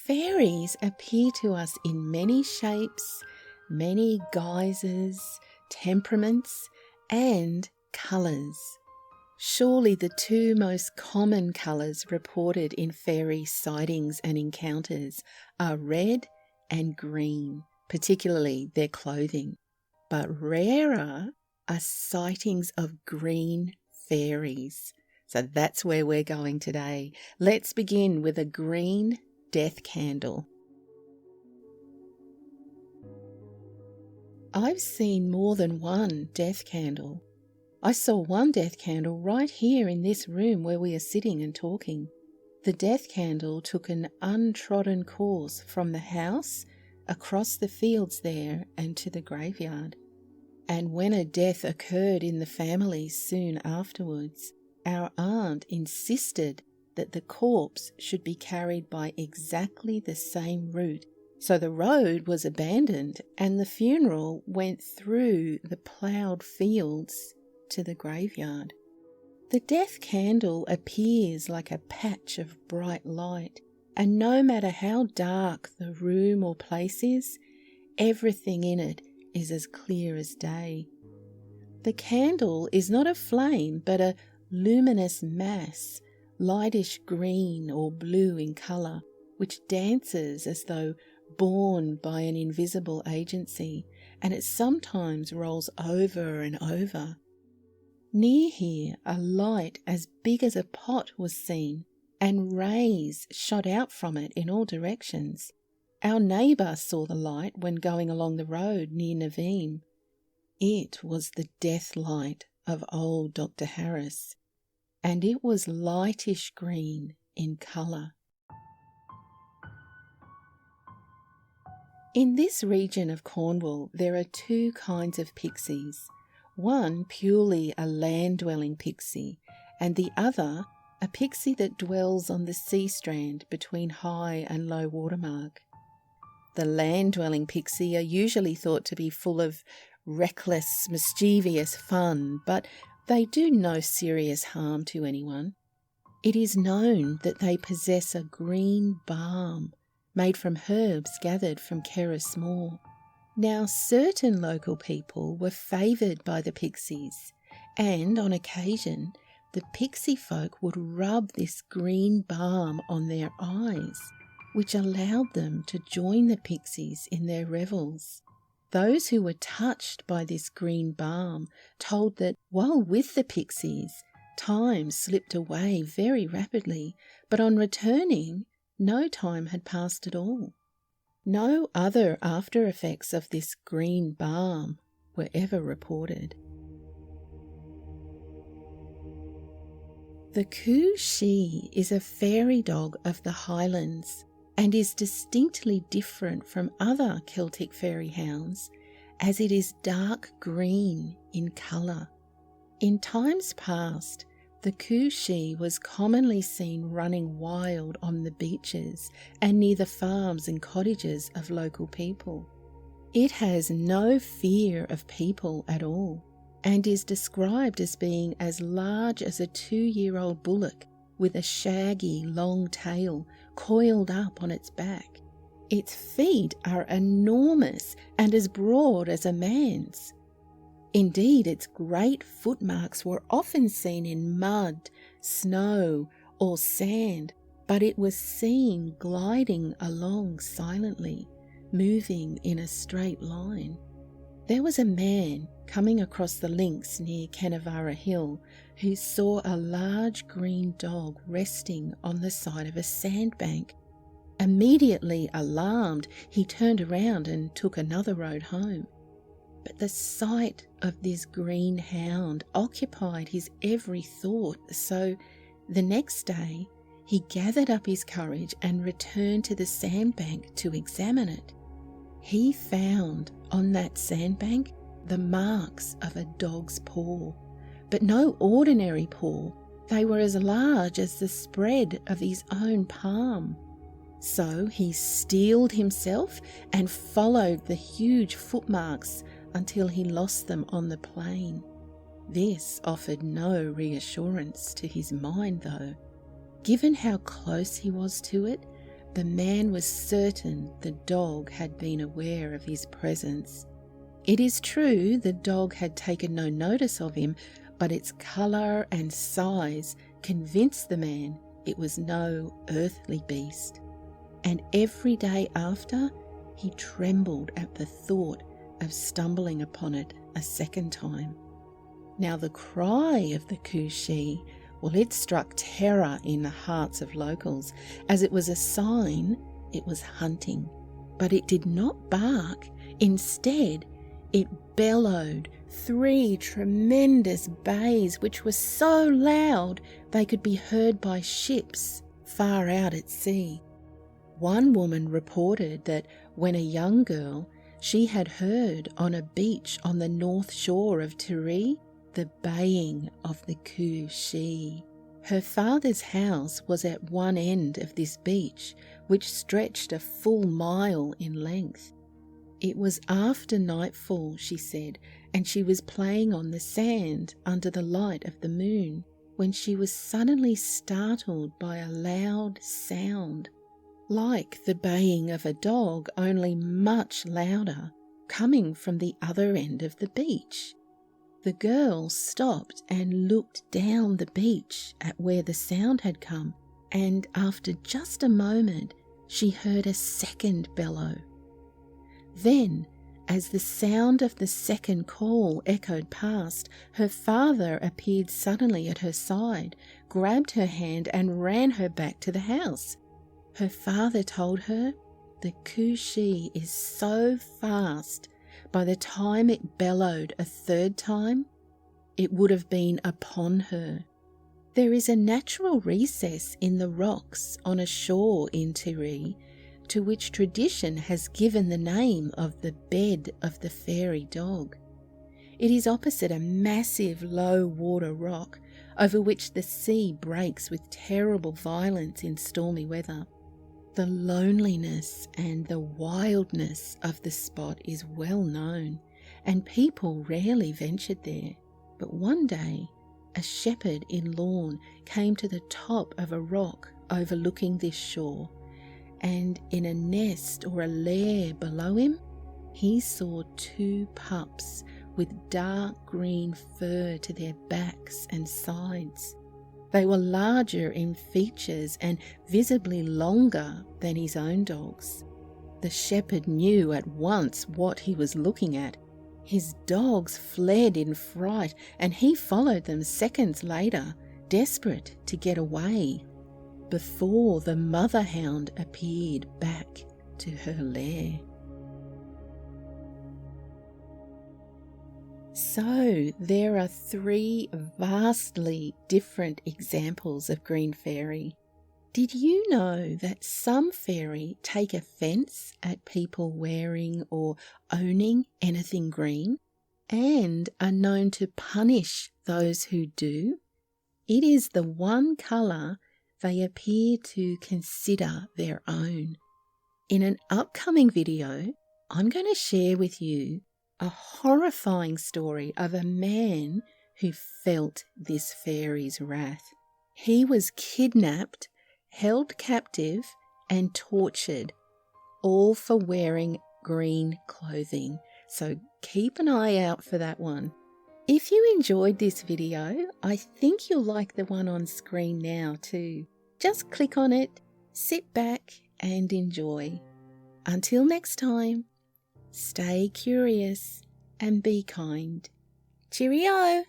Fairies appear to us in many shapes, many guises, temperaments, and colours. Surely the two most common colours reported in fairy sightings and encounters are red and green, particularly their clothing. But rarer are sightings of green fairies. So that's where we're going today. Let's begin with a green death candle. I've seen more than one death candle. I saw one death candle right here in this room where we are sitting and talking. The death candle took an untrodden course from the house across the fields there and to the graveyard. And when a death occurred in the family soon afterwards, our aunt insisted that the corpse should be carried by exactly the same route. So the road was abandoned and the funeral went through the ploughed fields to the graveyard. The death candle appears like a patch of bright light, and no matter how dark the room or place is, everything in it is as clear as day. The candle is not a flame but a luminous mass, lightish green or blue in colour, which dances as though borne by an invisible agency, and it sometimes rolls over and over. Near here a light as big as a pot was seen, and rays shot out from it in all directions. Our neighbour saw the light when going along the road near Naveem. It was the death light of old Dr. Harris, and it was lightish green in colour. In this region of Cornwall there are two kinds of pixies, one purely a land-dwelling pixie, and the other a pixie that dwells on the sea strand between high and low water mark. The land-dwelling pixie are usually thought to be full of reckless, mischievous fun, but they do no serious harm to anyone. It is known that they possess a green balm made from herbs gathered from Kerris Moor. Now, certain local people were favoured by the pixies, and on occasion the pixie folk would rub this green balm on their eyes, which allowed them to join the pixies in their revels. Those who were touched by this green balm told that while with the pixies, time slipped away very rapidly, but on returning, no time had passed at all. No other after effects of this green balm were ever reported. The Kushi is a fairy dog of the Highlands and is distinctly different from other Celtic fairy hounds, as it is dark green in colour. In times past, the Kushi was commonly seen running wild on the beaches and near the farms and cottages of local people. It has no fear of people at all, and is described as being as large as a 2-year-old bullock, with a shaggy long tail coiled up on its back. Its feet are enormous and as broad as a man's. Indeed, its great footmarks were often seen in mud, snow, or sand, but it was seen gliding along silently, moving in a straight line. There was a man coming across the links near Kenavara Hill who saw a large green dog resting on the side of a sandbank. Immediately alarmed, he turned around and took another road home. But the sight of this green hound occupied his every thought, so the next day he gathered up his courage and returned to the sandbank to examine it. He found on that sandbank the marks of a dog's paw, but no ordinary paw. They were as large as the spread of his own palm. So he steeled himself and followed the huge footmarks until he lost them on the plain. This offered no reassurance to his mind, though. Given how close he was to it, the man was certain the dog had been aware of his presence. It is true the dog had taken no notice of him, but its colour and size convinced the man it was no earthly beast. And every day after, he trembled at the thought of stumbling upon it a second time. Now the cry of the Kushi, well, it struck terror in the hearts of locals, as it was a sign it was hunting. But it did not bark. Instead, it bellowed 3 tremendous bays which were so loud they could be heard by ships far out at sea. One woman reported that when a young girl, she had heard on a beach on the north shore of Turi the baying of the Kushi. Her father's house was at one end of this beach, which stretched a full mile in length. It was after nightfall, she said, and she was playing on the sand under the light of the moon, when she was suddenly startled by a loud sound, like the baying of a dog, only much louder, coming from the other end of the beach. The girl stopped and looked down the beach at where the sound had come, and after just a moment she heard a second bellow. Then, as the sound of the second call echoed past, her father appeared suddenly at her side, grabbed her hand and ran her back to the house. Her father told her, "The Kushi is so fast, by the time it bellowed a third time, it would have been upon her." There is a natural recess in the rocks on a shore in Tiri, to which tradition has given the name of the bed of the fairy dog. It is opposite a massive low-water rock over which the sea breaks with terrible violence in stormy weather. The loneliness and the wildness of the spot is well known, and people rarely ventured there. But one day, a shepherd in Lorne came to the top of a rock overlooking this shore, and in a nest or a lair below him, he saw 2 pups with dark green fur to their backs and sides. They were larger in features and visibly longer than his own dogs. The shepherd knew at once what he was looking at. His dogs fled in fright, and he followed them seconds later, desperate to get away, before the mother hound appeared back to her lair. So there are 3 vastly different examples of green fairy. Did you know that some fairy take offence at people wearing or owning anything green, and are known to punish those who do? It is the one colour they appear to consider their own. In an upcoming video, I'm going to share with you a horrifying story of a man who felt this fairy's wrath. He was kidnapped, held captive, and tortured, all for wearing green clothing. So keep an eye out for that one. If you enjoyed this video, I think you'll like the one on screen now too. Just click on it, sit back and enjoy. Until next time, stay curious and be kind. Cheerio!